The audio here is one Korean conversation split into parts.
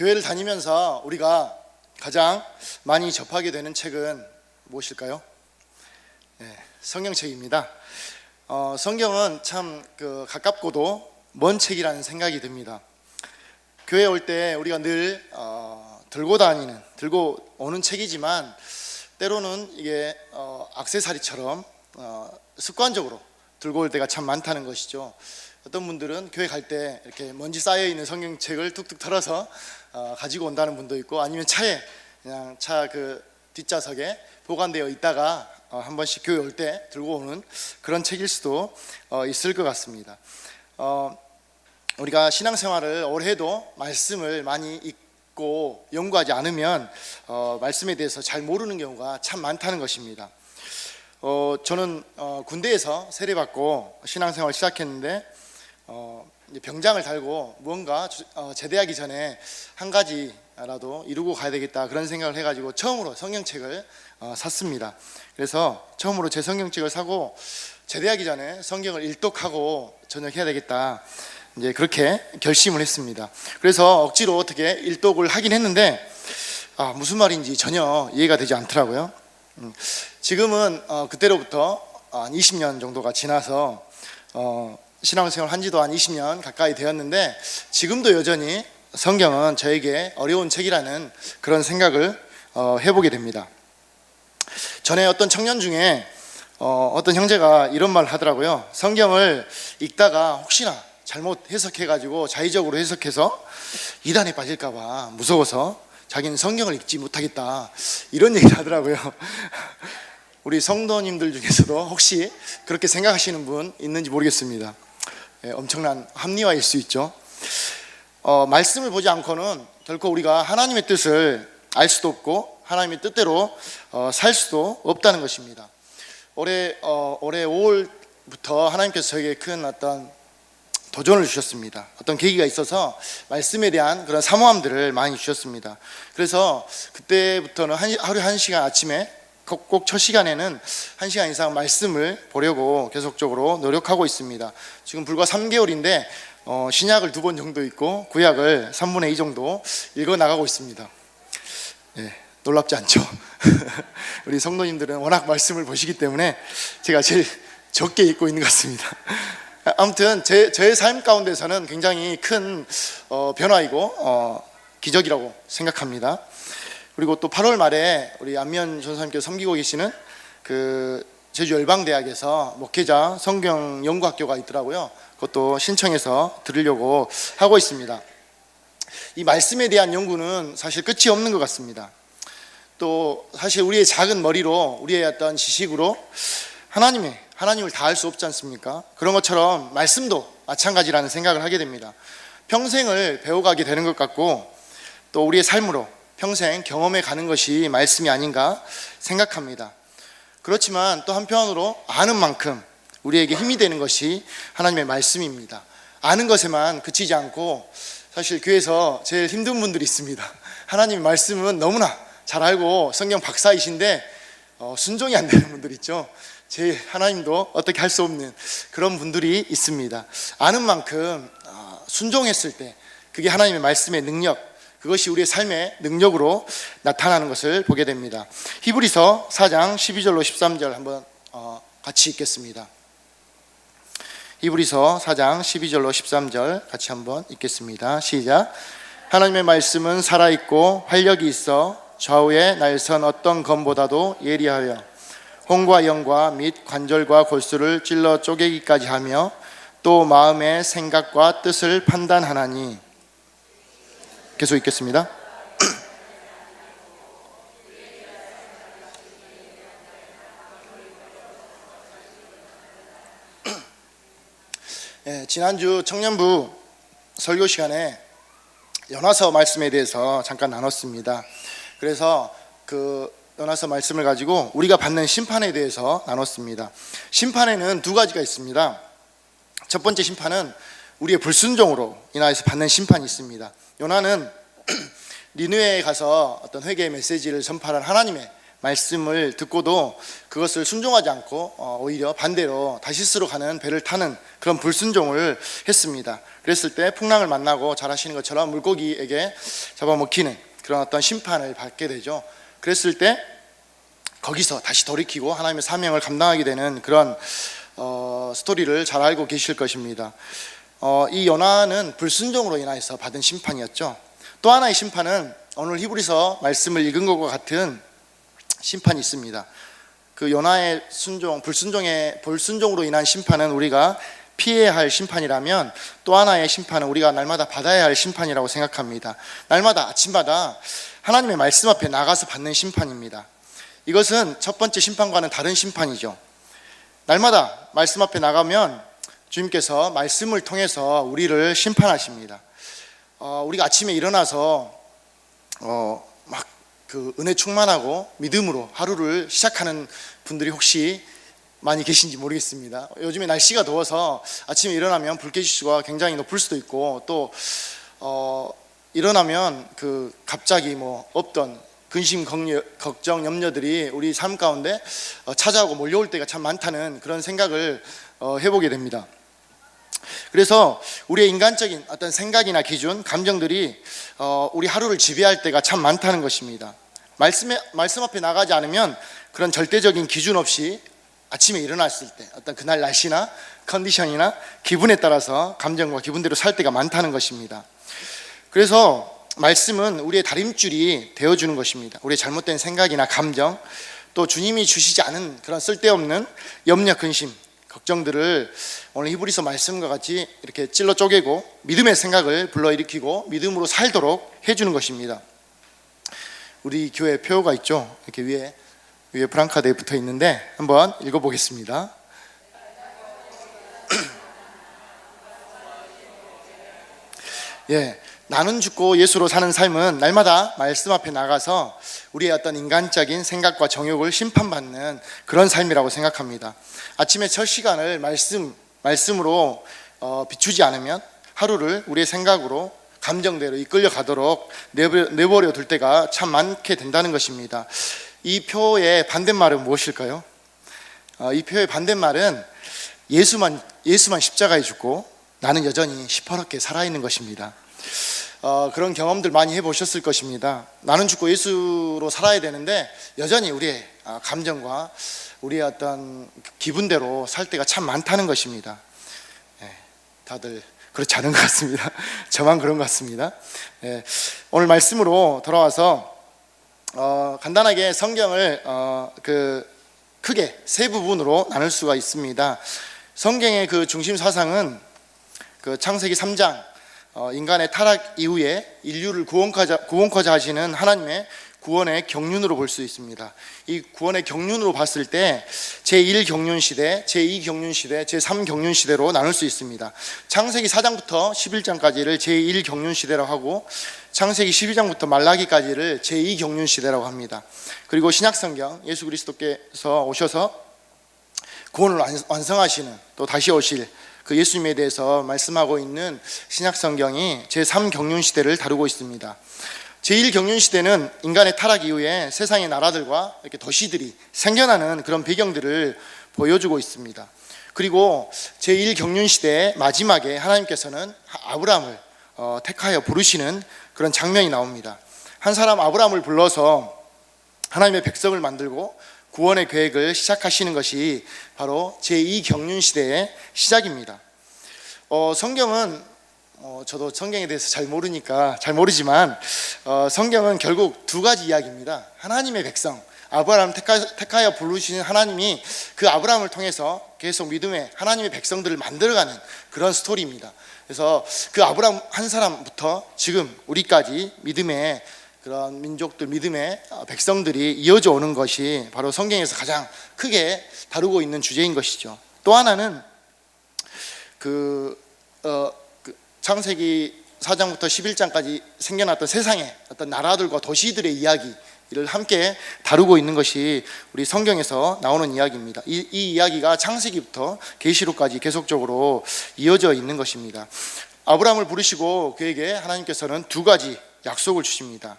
교회를 다니면서 우리가 가장 많이 접하게 되는 책은 무엇일까요? 성경책입니다. 성경은 참 가깝고도 먼 책이라는 생각이 듭니다. 교회에 올 때 우리가 늘 들고 오는 책이지만 때로는 이게 액세서리처럼 습관적으로 들고 올 때가 참 많다는 것이죠. 어떤 분들은 교회 갈 때 이렇게 먼지 쌓여 있는 성경책을 툭툭 털어서 가지고 온다는 분도 있고, 아니면 차에 그냥 차 뒷좌석에 보관되어 있다가 한 번씩 교회 올 때 들고 오는 그런 책일 수도 있을 것 같습니다. 우리가 신앙생활을 오래 해도 말씀을 많이 읽고 연구하지 않으면 말씀에 대해서 잘 모르는 경우가 참 많다는 것입니다. 저는 군대에서 세례받고 신앙생활을 시작했는데 병장을 달고 무언가 제대하기 전에 한 가지라도 이루고 가야 되겠다, 그런 생각을 해가지고 처음으로 성경책을 샀습니다. 그래서 처음으로 제 성경책을 사고 제대하기 전에 성경을 일독하고 전역해야 되겠다, 이제 그렇게 결심을 했습니다. 그래서 억지로 어떻게 일독을 하긴 했는데 무슨 말인지 전혀 이해가 되지 않더라고요. 지금은 그때로부터 한 20년 정도가 지나서 신앙생활 한 지도 한 20년 가까이 되었는데, 지금도 여전히 성경은 저에게 어려운 책이라는 그런 생각을 해보게 됩니다. 전에 어떤 청년 중에 어떤 형제가 이런 말을 하더라고요. 성경을 읽다가 혹시나 잘못 해석해가지고 자의적으로 해석해서 이단에 빠질까봐 무서워서 자기는 성경을 읽지 못하겠다, 이런 얘기를 하더라고요. 우리 성도님들 중에서도 혹시 그렇게 생각하시는 분 있는지 모르겠습니다. 엄청난 합리화일 수 있죠. 말씀을 보지 않고는 결코 우리가 하나님의 뜻을 알 수도 없고 하나님의 뜻대로 살 수도 없다는 것입니다. 올해 5월부터 하나님께서 저에게 큰 어떤 도전을 주셨습니다. 어떤 계기가 있어서 말씀에 대한 그런 사모함들을 많이 주셨습니다. 그래서 그때부터는 하루에 1시간, 아침에 꼭 첫 시간에는 1시간 이상 말씀을 보려고 계속적으로 노력하고 있습니다. 지금 불과 3개월인데 신약을 2번 정도 읽고 구약을 3분의 2 정도 읽어 나가고 있습니다. 놀랍지 않죠? 우리 성도님들은 워낙 말씀을 보시기 때문에 제가 제일 적게 읽고 있는 것 같습니다. 아무튼 저의 삶 가운데서는 굉장히 큰 변화이고 기적이라고 생각합니다. 그리고 또 8월 말에 우리 안미연 전사님께서 섬기고 계시는 제주 열방대학에서 목회자 성경 연구학교가 있더라고요. 그것도 신청해서 들으려고 하고 있습니다. 이 말씀에 대한 연구는 사실 끝이 없는 것 같습니다. 또 사실 우리의 작은 머리로, 우리의 어떤 지식으로 하나님을 다 알 수 없지 않습니까? 그런 것처럼 말씀도 마찬가지라는 생각을 하게 됩니다. 평생을 배워가게 되는 것 같고, 또 우리의 삶으로 평생 경험해 가는 것이 말씀이 아닌가 생각합니다. 그렇지만 또 한편으로 아는 만큼 우리에게 힘이 되는 것이 하나님의 말씀입니다. 아는 것에만 그치지 않고, 사실 교회에서 제일 힘든 분들이 있습니다. 하나님의 말씀은 너무나 잘 알고 성경 박사이신데 순종이 안 되는 분들 있죠. 제일 하나님도 어떻게 할 수 없는 그런 분들이 있습니다. 아는 만큼 순종했을 때 그게 하나님의 말씀의 능력, 그것이 우리의 삶의 능력으로 나타나는 것을 보게 됩니다. 히브리서 4장 12절로 13절 한번 같이 읽겠습니다. 히브리서 4장 12절로 13절 같이 한번 읽겠습니다. 시작. 하나님의 말씀은 살아있고 활력이 있어 좌우에 날선 어떤 검보다도 예리하여 혼과 영과 및 관절과 골수를 찔러 쪼개기까지 하며 또 마음의 생각과 뜻을 판단하나니. 계속 읽겠습니다. 지난주 청년부 설교 시간에 연화서 말씀에 대해서 잠깐 나눴습니다. 그래서 연화서 말씀을 가지고 우리가 받는 심판에 대해서 나눴습니다. 심판에는 2가지가 있습니다. 첫 번째 심판은 우리의 불순종으로 인하여서 받는 심판이 있습니다. 요나는 니느웨에 가서 어떤 회개의 메시지를 전파한 하나님의 말씀을 듣고도 그것을 순종하지 않고 오히려 반대로 다시스로 가는 배를 타는 그런 불순종을 했습니다. 그랬을 때 풍랑을 만나고 잘 아시는 것처럼 물고기에게 잡아먹히는 그런 어떤 심판을 받게 되죠. 그랬을 때 거기서 다시 돌이키고 하나님의 사명을 감당하게 되는 그런 스토리를 잘 알고 계실 것입니다. 이 요나는 불순종으로 인하여서 받은 심판이었죠. 또 하나의 심판은 오늘 히브리서 말씀을 읽은 것과 같은 심판이 있습니다. 그 요나의 불순종으로 인한 심판은 우리가 피해야 할 심판이라면, 또 하나의 심판은 우리가 날마다 받아야 할 심판이라고 생각합니다. 날마다 아침마다 하나님의 말씀 앞에 나가서 받는 심판입니다. 이것은 첫 번째 심판과는 다른 심판이죠. 날마다 말씀 앞에 나가면 주님께서 말씀을 통해서 우리를 심판하십니다. 우리가 아침에 일어나서 막 그 은혜 충만하고 믿음으로 하루를 시작하는 분들이 혹시 많이 계신지 모르겠습니다. 요즘에 날씨가 더워서 아침에 일어나면 불쾌지수가 굉장히 높을 수도 있고, 또 일어나면 그 갑자기 없던 근심, 걱정, 염려들이 우리 삶 가운데 찾아오고 몰려올 때가 참 많다는 그런 생각을 해보게 됩니다. 그래서 우리의 인간적인 어떤 생각이나 기준, 감정들이 우리 하루를 지배할 때가 참 많다는 것입니다. 말씀 앞에 나가지 않으면 그런 절대적인 기준 없이 아침에 일어났을 때 어떤 그날 날씨나 컨디션이나 기분에 따라서 감정과 기분대로 살 때가 많다는 것입니다. 그래서 말씀은 우리의 다림줄이 되어주는 것입니다. 우리의 잘못된 생각이나 감정, 또 주님이 주시지 않은 그런 쓸데없는 염려, 근심, 걱정들을 오늘 히브리서 말씀과 같이 이렇게 찔러 쪼개고 믿음의 생각을 불러일으키고 믿음으로 살도록 해주는 것입니다. 우리 교회 표가 있죠. 이렇게 위에 프랑카드에 붙어 있는데 한번 읽어보겠습니다. 나는 죽고 예수로 사는 삶은 날마다 말씀 앞에 나가서 우리의 어떤 인간적인 생각과 정욕을 심판받는 그런 삶이라고 생각합니다. 아침에 첫 시간을 말씀으로 비추지 않으면 하루를 우리의 생각으로, 감정대로 이끌려 가도록 내버려 둘 때가 참 많게 된다는 것입니다. 이 표의 반대말은 무엇일까요? 이 표의 반대말은 예수만 십자가에 죽고 나는 여전히 시퍼렇게 살아있는 것입니다. 그런 경험들 많이 해보셨을 것입니다. 나는 죽고 예수로 살아야 되는데 여전히 우리의 감정과 우리의 어떤 기분대로 살 때가 참 많다는 것입니다. 다들 그렇지 않은 것 같습니다. 저만 그런 것 같습니다. 오늘 말씀으로 돌아와서 간단하게 성경을 크게 세 부분으로 나눌 수가 있습니다. 성경의 그 중심 사상은 그 창세기 3장 인간의 타락 이후에 인류를 구원코자 하시는 하나님의 구원의 경륜으로 볼 수 있습니다. 이 구원의 경륜으로 봤을 때 제1경륜시대, 제2경륜시대, 제3경륜시대로 나눌 수 있습니다. 창세기 4장부터 11장까지를 제1경륜시대라고 하고 창세기 12장부터 말라기까지를 제2경륜시대라고 합니다. 그리고 신약성경, 예수 그리스도께서 오셔서 구원을 완성하시는, 또 다시 오실 그 예수님에 대해서 말씀하고 있는 신약성경이 제3경륜시대를 다루고 있습니다. 제1경륜시대는 인간의 타락 이후에 세상의 나라들과 이렇게 도시들이 생겨나는 그런 배경들을 보여주고 있습니다. 그리고 제1경륜시대의 마지막에 하나님께서는 아브라함을 택하여 부르시는 그런 장면이 나옵니다. 한 사람 아브라함을 불러서 하나님의 백성을 만들고 구원의 계획을 시작하시는 것이 바로 제2경륜시대의 시작입니다. 성경은 저도 성경에 대해서 잘 모르지만 성경은 결국 두 가지 이야기입니다. 하나님의 백성, 아브라함을 택하여 부르시는 하나님이 그 아브라함을 통해서 계속 믿음의 하나님의 백성들을 만들어가는 그런 스토리입니다. 그래서 그 아브라함 한 사람부터 지금 우리까지 믿음의 그런 민족들, 믿음의 백성들이 이어져 오는 것이 바로 성경에서 가장 크게 다루고 있는 주제인 것이죠. 또 하나는 창세기 4장부터 11장까지 생겨났던 세상의 어떤 나라들과 도시들의 이야기를 함께 다루고 있는 것이 우리 성경에서 나오는 이야기입니다. 이 이야기가 창세기부터 계시록까지 계속적으로 이어져 있는 것입니다. 아브라함을 부르시고 그에게 하나님께서는 두 가지 약속을 주십니다.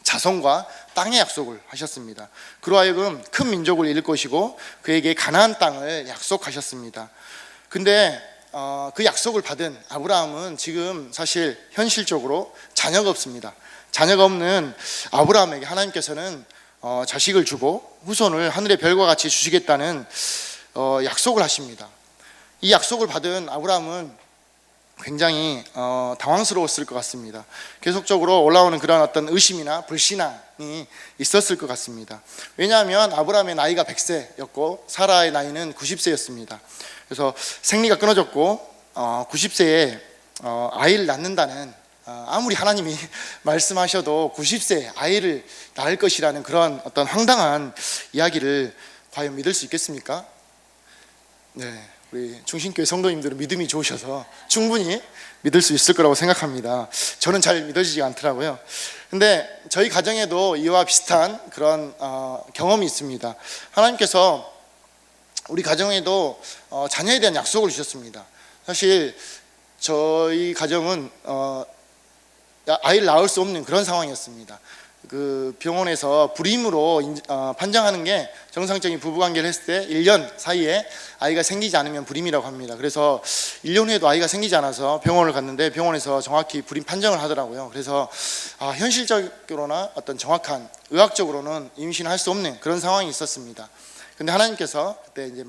자손과 땅의 약속을 하셨습니다. 그로 하여금 큰 민족을 이룰 것이고 그에게 가나안 땅을 약속하셨습니다. 근데 그 약속을 받은 아브라함은 지금 사실 현실적으로 자녀가 없습니다. 자녀가 없는 아브라함에게 하나님께서는 자식을 주고 후손을 하늘의 별과 같이 주시겠다는 약속을 하십니다. 이 약속을 받은 아브라함은 굉장히 당황스러웠을 것 같습니다. 계속적으로 올라오는 그런 어떤 의심이나 불신앙이 있었을 것 같습니다. 왜냐하면 아브라함의 나이가 100세였고 사라의 나이는 90세였습니다. 그래서 생리가 끊어졌고 90세에 아이를 낳는다는, 아무리 하나님이 말씀하셔도 90세에 아이를 낳을 것이라는 그런 어떤 황당한 이야기를 과연 믿을 수 있겠습니까? 네, 우리 중신교회 성도님들은 믿음이 좋으셔서 충분히 믿을 수 있을 거라고 생각합니다. 저는 잘 믿어지지 않더라고요. 근데 저희 가정에도 이와 비슷한 그런 경험이 있습니다. 하나님께서 우리 가정에도 자녀에 대한 약속을 주셨습니다. 사실 저희 가정은 아이를 낳을 수 없는 그런 상황이었습니다. 그 병원에서 불임으로 판정하는 게 정상적인 부부관계를 했을 때 1년 사이에 아이가 생기지 않으면 불임이라고 합니다. 그래서 1년 후에도 아이가 생기지 않아서 병원을 갔는데 병원에서 정확히 불임 판정을 하더라고요. 그래서 현실적으로나 어떤 정확한 의학적으로는 임신할 수 없는 그런 상황이 있었습니다. 근데 하나님께서 그때 이제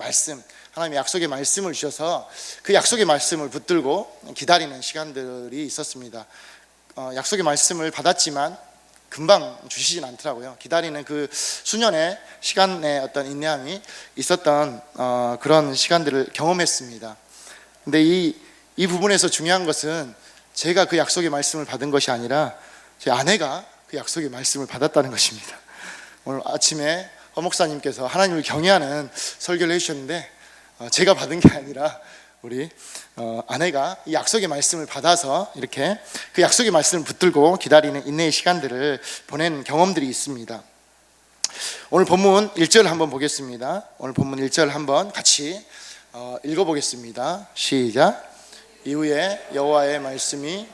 하나님의 약속의 말씀을 주셔서 그 약속의 말씀을 붙들고 기다리는 시간들이 있었습니다. 약속의 말씀을 받았지만 금방 주시진 않더라고요. 기다리는 그 수년의 시간의 어떤 인내함이 있었던 그런 시간들을 경험했습니다. 근데 이 부분에서 중요한 것은 제가 그 약속의 말씀을 받은 것이 아니라 제 아내가 그 약속의 말씀을 받았다는 것입니다. 오늘 아침에 허 목사님께서 하나님을 경외하는 설교를 해주셨는데 제가 받은 게 아니라 우리 아내가 이 약속의 말씀을 받아서 이렇게 그 약속의 말씀을 붙들고 기다리는 인내의 시간들을 보낸 경험들이 있습니다. 오늘 본문 1절 한번 보겠습니다. 오늘 본문 1절 한번 같이 읽어보겠습니다. 시작. 이후에 여호와의 말씀이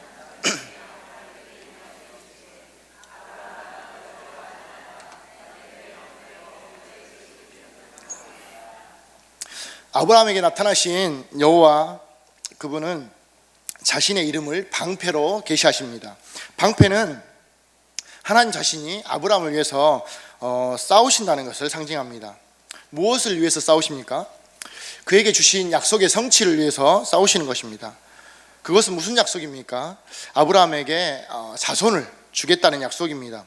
아브라함에게 나타나신 여호와, 그분은 자신의 이름을 방패로 계시하십니다. 방패는 하나님 자신이 아브라함을 위해서 싸우신다는 것을 상징합니다. 무엇을 위해서 싸우십니까? 그에게 주신 약속의 성취를 위해서 싸우시는 것입니다. 그것은 무슨 약속입니까? 아브라함에게 자손을 주겠다는 약속입니다.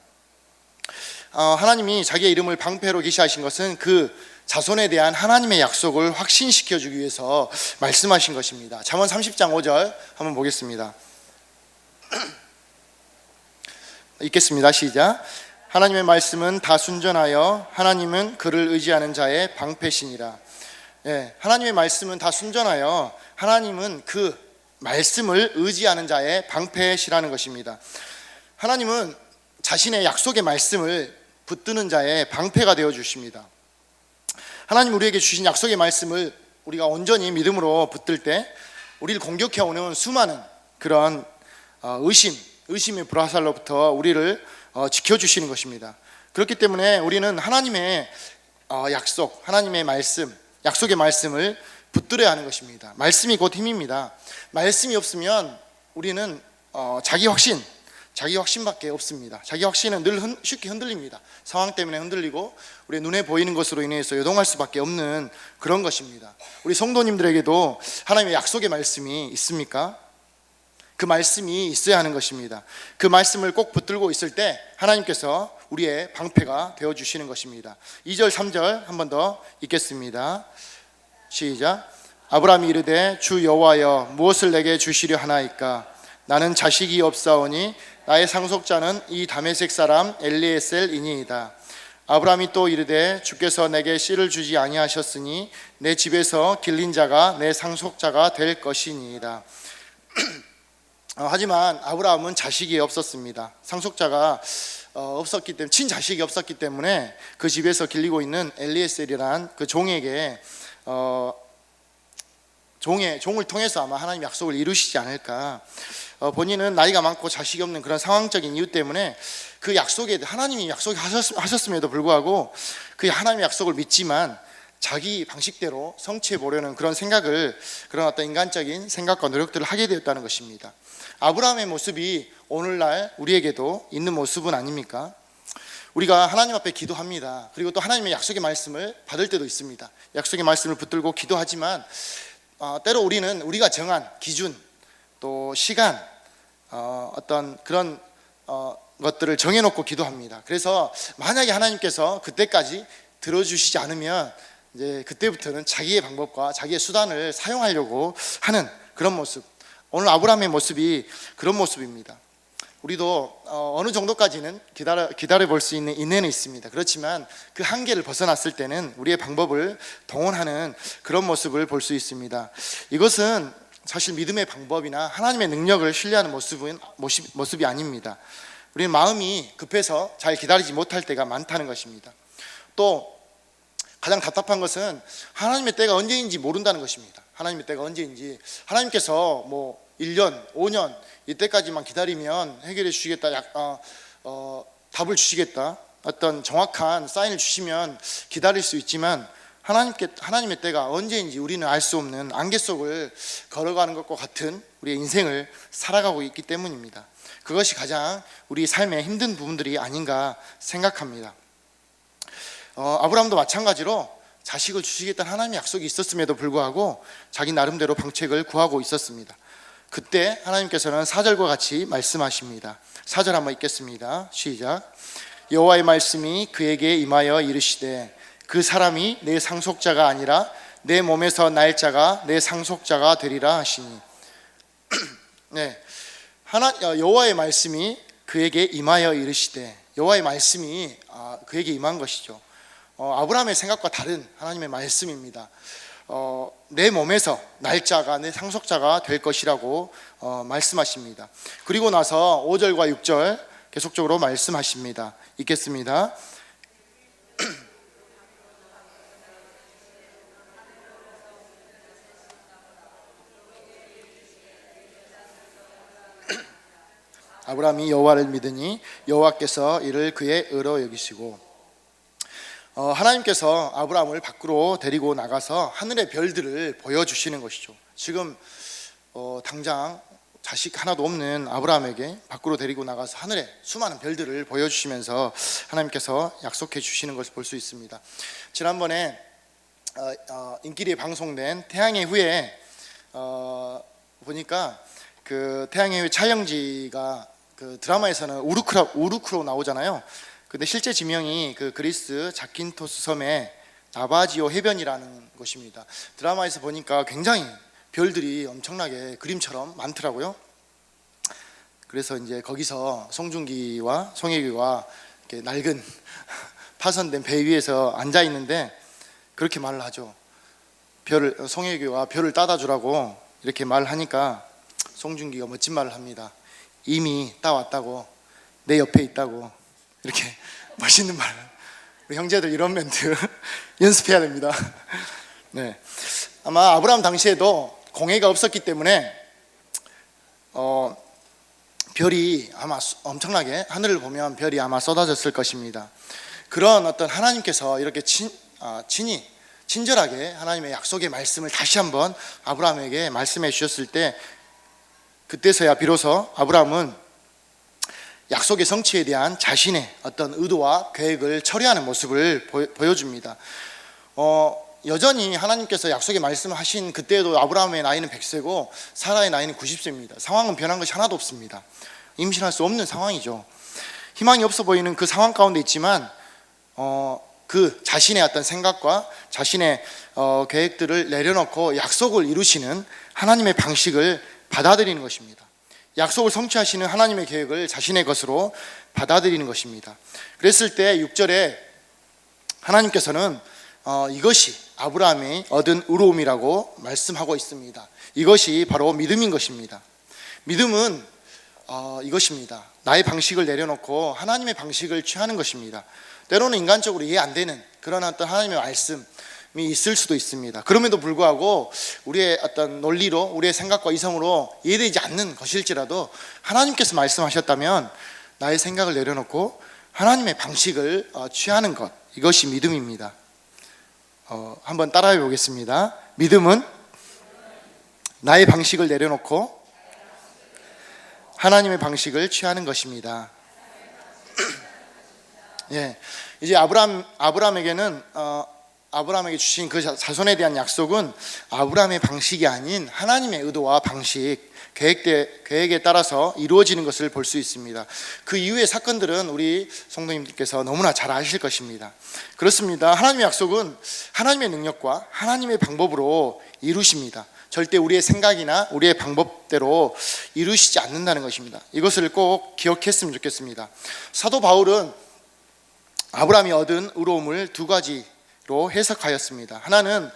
하나님이 자기의 이름을 방패로 계시하신 것은 그 자손에 대한 하나님의 약속을 확신시켜 주기 위해서 말씀하신 것입니다. 잠언 30장 5절 한번 보겠습니다. 읽겠습니다. 시작. 하나님의 말씀은 다 순전하여 하나님은 그를 의지하는 자의 방패시니라. 하나님의 말씀은 다 순전하여 하나님은 그 말씀을 의지하는 자의 방패시라는 것입니다. 하나님은 자신의 약속의 말씀을 붙드는 자의 방패가 되어 주십니다. 하나님 우리에게 주신 약속의 말씀을 우리가 온전히 믿음으로 붙들 때 우리를 공격해오는 수많은 그런 의심의 불화살로부터 우리를 지켜주시는 것입니다. 그렇기 때문에 우리는 하나님의 약속, 하나님의 말씀, 약속의 말씀을 붙들어야 하는 것입니다. 말씀이 곧 힘입니다. 말씀이 없으면 우리는 자기 확신밖에 없습니다. 자기 확신은 늘 쉽게 흔들립니다. 상황 때문에 흔들리고 우리 눈에 보이는 것으로 인해서 요동할 수밖에 없는 그런 것입니다. 우리 성도님들에게도 하나님의 약속의 말씀이 있습니까? 그 말씀이 있어야 하는 것입니다. 그 말씀을 꼭 붙들고 있을 때 하나님께서 우리의 방패가 되어주시는 것입니다. 2절 3절 한 번 더 읽겠습니다. 시작. 아브라함이 이르되 주 여호와여 무엇을 내게 주시려 하나이까? 나는 자식이 없사오니 나의 상속자는 이 다메섹 사람 엘리에셀이니이다. 아브라함이 또 이르되 주께서 내게 씨를 주지 아니하셨으니 내 집에서 길린 자가 내 상속자가 될 것이니이다. 하지만 아브라함은 자식이 없었습니다. 상속자가 없었기 때문에, 친자식이 없었기 때문에 그 집에서 길리고 있는 엘리에셀이란 그 종에게 종을 통해서 아마 하나님 약속을 이루시지 않을까. 본인은 나이가 많고 자식이 없는 그런 상황적인 이유 때문에 그 약속에 하나님이 약속하셨음에도 불구하고 그 하나님의 약속을 믿지만 자기 방식대로 성취해 보려는 그런 어떤 인간적인 생각과 노력들을 하게 되었다는 것입니다. 아브라함의 모습이 오늘날 우리에게도 있는 모습은 아닙니까? 우리가 하나님 앞에 기도합니다. 그리고 또 하나님의 약속의 말씀을 받을 때도 있습니다. 약속의 말씀을 붙들고 기도하지만 때로 우리는 우리가 정한 기준 또 시간 어떤 그런 것들을 정해놓고 기도합니다. 그래서 만약에 하나님께서 그때까지 들어주시지 않으면 이제 그때부터는 자기의 방법과 자기의 수단을 사용하려고 하는 그런 모습. 오늘 아브라함의 모습이 그런 모습입니다. 우리도 어느 정도까지는 기다려 볼 수 있는 인내는 있습니다. 그렇지만 그 한계를 벗어났을 때는 우리의 방법을 동원하는 그런 모습을 볼 수 있습니다. 이것은 사실 믿음의 방법이나 하나님의 능력을 신뢰하는 모습이 아닙니다. 우리는 마음이 급해서 잘 기다리지 못할 때가 많다는 것입니다. 또 가장 답답한 것은 하나님의 때가 언제인지 모른다는 것입니다. 하나님의 때가 언제인지, 하나님께서 1년, 5년 이때까지만 기다리면 해결해 주시겠다, 답을 주시겠다, 어떤 정확한 사인을 주시면 기다릴 수 있지만 하나님의 때가 언제인지 우리는 알 수 없는 안개 속을 걸어가는 것과 같은 우리의 인생을 살아가고 있기 때문입니다. 그것이 가장 우리 삶의 힘든 부분들이 아닌가 생각합니다. 아브라함도 마찬가지로 자식을 주시겠다는 하나님의 약속이 있었음에도 불구하고 자기 나름대로 방책을 구하고 있었습니다. 그때 하나님께서는 4절과 같이 말씀하십니다. 4절 한번 읽겠습니다. 시작. 여호와의 말씀이 그에게 임하여 이르시되 그 사람이 내 상속자가 아니라 내 몸에서 날 자가 내 상속자가 되리라 하시니. 네, 여호와의 말씀이 그에게 임하여 이르시되, 여호와의 말씀이 그에게 임한 것이죠. 아브라함의 생각과 다른 하나님의 말씀입니다. 내 몸에서 날짜가 내 상속자가 될 것이라고 말씀하십니다. 그리고 나서 5절과 6절 계속적으로 말씀하십니다. 읽겠습니다. 아브라함이 여호와를 믿으니 여호와께서 이를 그의 의로 여기시고. 하나님께서 아브라함을 밖으로 데리고 나가서 하늘의 별들을 보여주시는 것이죠. 지금 당장 자식 하나도 없는 아브라함에게 밖으로 데리고 나가서 하늘의 수많은 별들을 보여주시면서 하나님께서 약속해 주시는 것을 볼 수 있습니다. 지난번에 인기리에 방송된 태양의 후예 보니까 그 태양의 후예 촬영지가 그 드라마에서는 우루크로 나오잖아요. 근데 실제 지명이 그 그리스 자킨토스 섬의 나바지오 해변이라는 곳입니다. 드라마에서 보니까 굉장히 별들이 엄청나게 그림처럼 많더라고요. 그래서 이제 거기서 송중기와 송혜교가 이렇게 낡은 파손된 배 위에서 앉아 있는데 그렇게 말을 하죠. 송혜교가 별을 따다 주라고 이렇게 말을 하니까 송중기가 멋진 말을 합니다. 이미 따왔다고, 내 옆에 있다고. 이렇게 멋있는 말. 우리 형제들 이런 멘트 연습해야 됩니다. 네, 아마 아브라함 당시에도 공해가 없었기 때문에 별이 아마 엄청나게, 하늘을 보면 별이 아마 쏟아졌을 것입니다. 그런 어떤 하나님께서 이렇게 친절하게 하나님의 약속의 말씀을 다시 한번 아브라함에게 말씀해 주셨을 때, 그때서야 비로소 아브라함은 약속의 성취에 대한 자신의 어떤 의도와 계획을 처리하는 모습을 보여줍니다. 여전히 하나님께서 약속의 말씀을 하신 그때에도 아브라함의 나이는 100세고 사라의 나이는 90세입니다. 상황은 변한 것이 하나도 없습니다. 임신할 수 없는 상황이죠. 희망이 없어 보이는 그 상황 가운데 있지만 그 자신의 어떤 생각과 자신의 계획들을 내려놓고 약속을 이루시는 하나님의 방식을 받아들이는 것입니다. 약속을 성취하시는 하나님의 계획을 자신의 것으로 받아들이는 것입니다. 그랬을 때 6절에 하나님께서는 이것이 아브라함이 얻은 의로움이라고 말씀하고 있습니다. 이것이 바로 믿음인 것입니다. 믿음은 이것입니다. 나의 방식을 내려놓고 하나님의 방식을 취하는 것입니다. 때로는 인간적으로 이해 안 되는 그런 어떤 하나님의 말씀, 있을 수도 있습니다. 그럼에도 불구하고 우리의 어떤 논리로, 우리의 생각과 이성으로 이해되지 않는 것일지라도 하나님께서 말씀하셨다면 나의 생각을 내려놓고 하나님의 방식을 취하는 것, 이것이 믿음입니다. 한번 따라해 보겠습니다. 믿음은 나의 방식을 내려놓고 하나님의 방식을 취하는 것입니다. 예, 이제 아브라함에게 주신 그 자손에 대한 약속은 아브라함의 방식이 아닌 하나님의 의도와 방식, 계획에 따라서 이루어지는 것을 볼 수 있습니다. 그 이후의 사건들은 우리 성도님들께서 너무나 잘 아실 것입니다. 그렇습니다. 하나님의 약속은 하나님의 능력과 하나님의 방법으로 이루십니다. 절대 우리의 생각이나 우리의 방법대로 이루시지 않는다는 것입니다. 이것을 꼭 기억했으면 좋겠습니다. 사도 바울은 아브라함이 얻은 의로움을 두 가지로 해석하였습니다. 하나는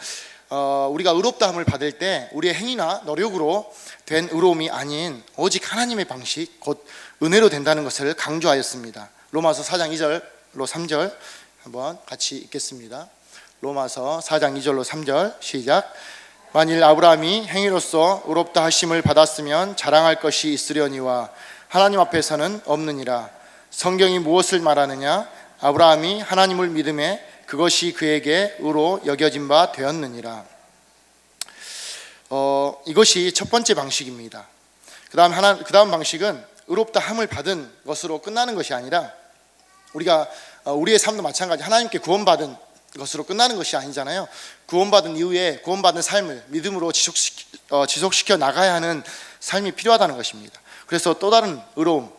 우리가 의롭다함을 받을 때 우리의 행위나 노력으로 된 의로움이 아닌 오직 하나님의 방식, 곧 은혜로 된다는 것을 강조하였습니다. 로마서 4장 2절로 3절 한번 같이 읽겠습니다. 로마서 4장 2절로 3절 시작. 만일 아브라함이 행위로서 의롭다 하심을 받았으면 자랑할 것이 있으려니와 하나님 앞에서는 없느니라. 성경이 무엇을 말하느냐? 아브라함이 하나님을 믿음에 그것이 그에게 의로 여겨진 바 되었느니라. 이것이 첫 번째 방식입니다. 그 다음 방식은 의롭다 함을 받은 것으로 끝나는 것이 아니라 우리가 우리의 삶도 마찬가지 하나님께 구원받은 것으로 끝나는 것이 아니잖아요. 구원받은 이후에 구원받은 삶을 믿음으로 지속시켜 나가야 하는 삶이 필요하다는 것입니다. 그래서 또 다른 의로움,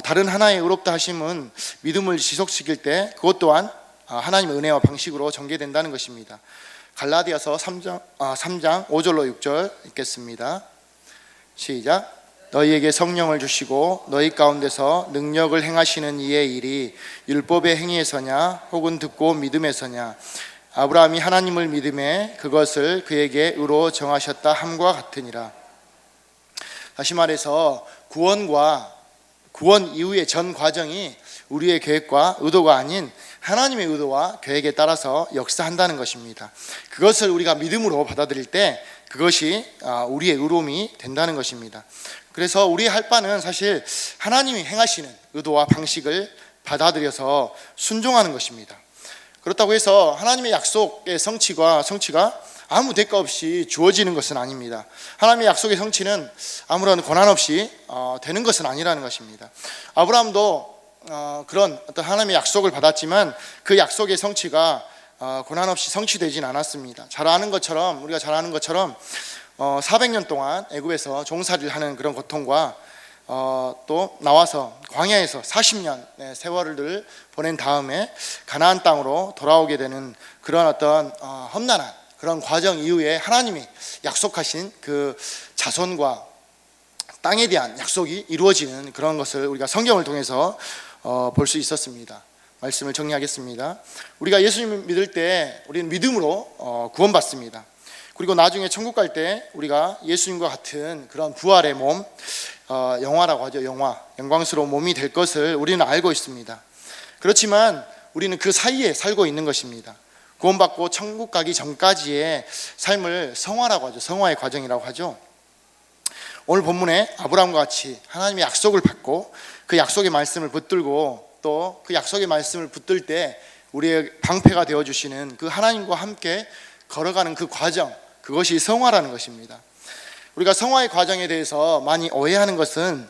다른 하나의 의롭다 하심은 믿음을 지속시킬 때 그것 또한 하나님의 은혜와 방식으로 전개된다는 것입니다. 갈라디아서 3장 5절로 6절 읽겠습니다. 시작. 너희에게 성령을 주시고 너희 가운데서 능력을 행하시는 이의 일이 율법의 행위에서냐 혹은 듣고 믿음에서냐? 아브라함이 하나님을 믿음에 그것을 그에게 의로 정하셨다 함과 같으니라. 다시 말해서 구원 이후의 전 과정이 우리의 계획과 의도가 아닌 하나님의 의도와 계획에 따라서 역사한다는 것입니다. 그것을 우리가 믿음으로 받아들일 때 그것이 우리의 의로움이 된다는 것입니다. 그래서 우리의 할 바는 사실 하나님이 행하시는 의도와 방식을 받아들여서 순종하는 것입니다. 그렇다고 해서 하나님의 약속의 성취가 아무 대가 없이 주어지는 것은 아닙니다. 하나님의 약속의 성취는 아무런 고난 없이 되는 것은 아니라는 것입니다. 아브라함도 그런 어떤 하나님의 약속을 받았지만 그 약속의 성취가 고난 없이 성취되진 않았습니다. 우리가 잘 아는 것처럼 400년 동안 애굽에서 종살이를 하는 그런 고통과 또 나와서 광야에서 40년의 세월을 보낸 다음에 가나안 땅으로 돌아오게 되는 그런 어떤 험난한 그런 과정 이후에 하나님이 약속하신 그 자손과 땅에 대한 약속이 이루어지는 그런 것을 우리가 성경을 통해서 볼 수 있었습니다. 말씀을 정리하겠습니다. 우리가 예수님을 믿을 때 우리는 믿음으로 구원받습니다. 그리고 나중에 천국 갈 때 우리가 예수님과 같은 그런 부활의 몸, 영화라고 하죠. 영광스러운 몸이 될 것을 우리는 알고 있습니다. 그렇지만 우리는 그 사이에 살고 있는 것입니다. 구원받고 천국 가기 전까지의 삶을 성화라고 하죠. 성화의 과정이라고 하죠. 오늘 본문에 아브라함과 같이 하나님의 약속을 받고 그 약속의 말씀을 붙들고 또 그 약속의 말씀을 붙들 때 우리의 방패가 되어주시는 그 하나님과 함께 걸어가는 그 과정, 그것이 성화라는 것입니다. 우리가 성화의 과정에 대해서 많이 오해하는 것은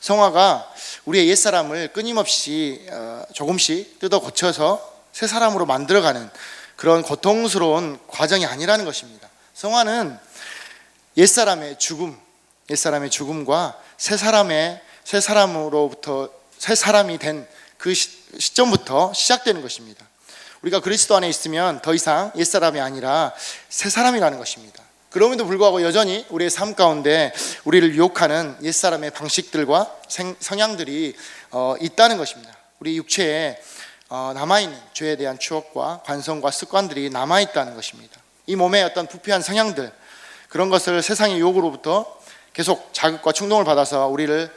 성화가 우리의 옛사람을 끊임없이 조금씩 뜯어 고쳐서 새 사람으로 만들어가는 그런 고통스러운 과정이 아니라는 것입니다. 성화는 옛사람의 죽음과 새 사람이 된 그 시점부터 시작되는 것입니다. 우리가 그리스도 안에 있으면 더 이상 옛사람이 아니라 새 사람이라는 것입니다. 그럼에도 불구하고 여전히 우리의 삶 가운데 우리를 유혹하는 옛사람의 방식들과 성향들이 있다는 것입니다. 우리 육체에 남아있는 죄에 대한 추억과 관성과 습관들이 남아있다는 것입니다. 이 몸의 어떤 부패한 성향들, 그런 것을 세상의 유혹으로부터 계속 자극과 충동을 받아서 우리를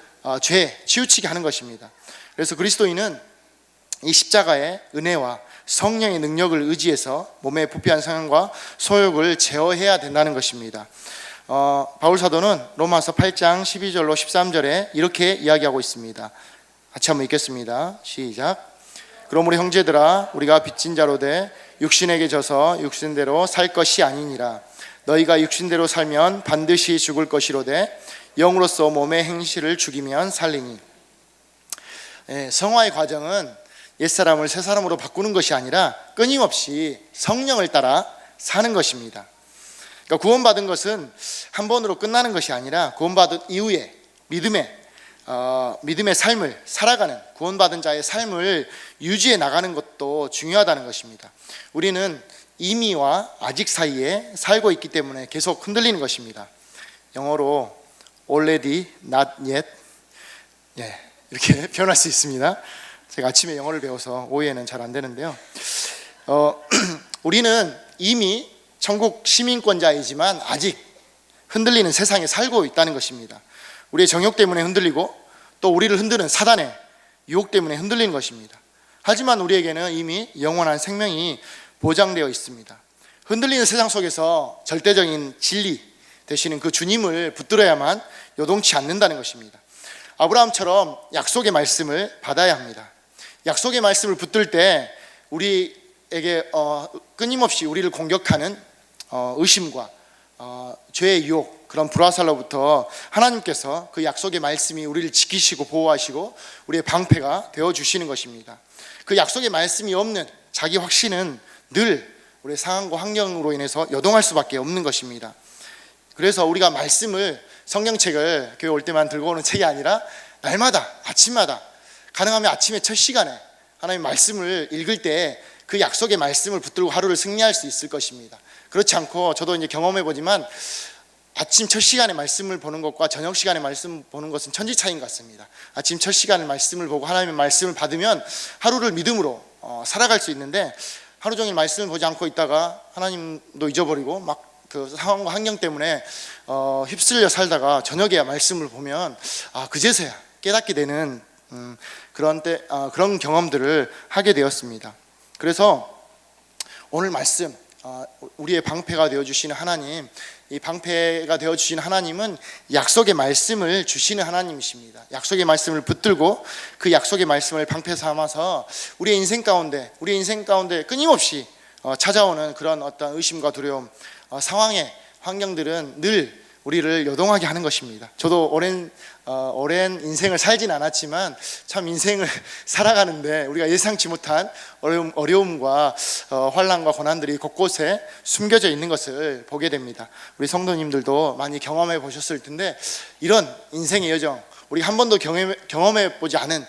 죄에 치우치게 하는 것입니다. 그래서 그리스도인은 이 십자가의 은혜와 성령의 능력을 의지해서 몸의 부패한 성향과 소욕을 제어해야 된다는 것입니다. 바울 사도는 로마서 8장 12절로 13절에 이렇게 이야기하고 있습니다. 같이 한번 읽겠습니다. 시작. 그러므로 형제들아, 우리가 빚진 자로 돼 육신에게 져서 육신대로 살 것이 아니니라. 너희가 육신대로 살면 반드시 죽을 것이로되 영으로서 몸의 행실을 죽이면 살리니. 성화의 과정은 옛사람을 새사람으로 바꾸는 것이 아니라 끊임없이 성령을 따라 사는 것입니다. 그러니까 구원받은 것은 한 번으로 끝나는 것이 아니라 구원받은 이후에 믿음의 삶을 살아가는, 구원받은 자의 삶을 유지해 나가는 것도 중요하다는 것입니다. 우리는 이미와 아직 사이에 살고 있기 때문에 계속 흔들리는 것입니다. 영어로 already, not yet, 이렇게 표현할 수 있습니다. 제가 아침에 영어를 배워서 오해는 잘 안 되는데요. 우리는 이미 천국 시민권자이지만 아직 흔들리는 세상에 살고 있다는 것입니다. 우리의 정욕 때문에 흔들리고 또 우리를 흔드는 사단의 유혹 때문에 흔들리는 것입니다. 하지만 우리에게는 이미 영원한 생명이 보장되어 있습니다. 흔들리는 세상 속에서 절대적인 진리 되시는 그 주님을 붙들어야만 요동치 않는다는 것입니다. 아브라함처럼 약속의 말씀을 받아야 합니다. 약속의 말씀을 붙들 때 우리에게 끊임없이 우리를 공격하는 의심과 죄의 유혹, 그런 불화살로부터 하나님께서 그 약속의 말씀이 우리를 지키시고 보호하시고 우리의 방패가 되어주시는 것입니다. 그 약속의 말씀이 없는 자기 확신은 늘 우리의 상황과 환경으로 인해서 여동할 수밖에 없는 것입니다. 그래서 우리가 말씀을, 성경책을 교회 올 때만 들고 오는 책이 아니라 날마다, 아침마다, 가능하면 아침에 첫 시간에 하나님의 말씀을 읽을 때 그 약속의 말씀을 붙들고 하루를 승리할 수 있을 것입니다. 그렇지 않고, 저도 이제 경험해보지만 아침 첫 시간에 말씀을 보는 것과 저녁 시간에 말씀 보는 것은 천지 차이인 것 같습니다. 아침 첫 시간에 말씀을 보고 하나님의 말씀을 받으면 하루를 믿음으로 살아갈 수 있는데, 하루 종일 말씀을 보지 않고 있다가 하나님도 잊어버리고 막 그 상황과 환경 때문에 휩쓸려 살다가 저녁에야 말씀을 보면 그제서야 깨닫게 되는 그런 경험들을 하게 되었습니다. 그래서 오늘 말씀, 우리의 방패가 되어주시는 하나님, 이 방패가 되어주시는 하나님은 약속의 말씀을 주시는 하나님이십니다. 약속의 말씀을 붙들고 그 약속의 말씀을 방패 삼아서 우리의 인생 가운데 끊임없이 찾아오는 그런 어떤 의심과 두려움, 상황의 환경들은 늘 우리를 요동하게 하는 것입니다. 저도 오랜 인생을 살진 않았지만 참 인생을 살아가는데 우리가 예상치 못한 어려움과 환난과 고난들이 곳곳에 숨겨져 있는 것을 보게 됩니다. 우리 성도님들도 많이 경험해 보셨을 텐데, 이런 인생의 여정, 우리가 한 번도 경험해 보지 않은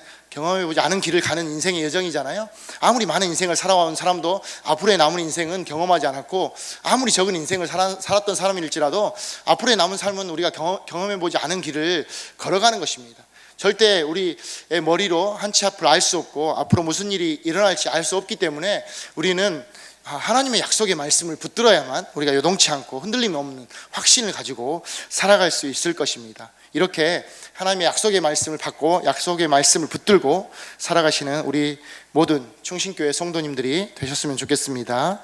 길을 가는 인생의 여정이잖아요. 아무리 많은 인생을 살아온 사람도 앞으로의 남은 인생은 경험하지 않았고, 아무리 적은 인생을 살았던 사람일지라도 앞으로의 남은 삶은 우리가 경험해 보지 않은 길을 걸어가는 것입니다. 절대 우리의 머리로 한 치 앞을 알 수 없고 앞으로 무슨 일이 일어날지 알 수 없기 때문에 우리는 하나님의 약속의 말씀을 붙들어야만 우리가 요동치 않고 흔들림 없는 확신을 가지고 살아갈 수 있을 것입니다. 이렇게 하나님의 약속의 말씀을 받고 약속의 말씀을 붙들고 살아가시는 우리 모든 충신교회 성도님들이 되셨으면 좋겠습니다.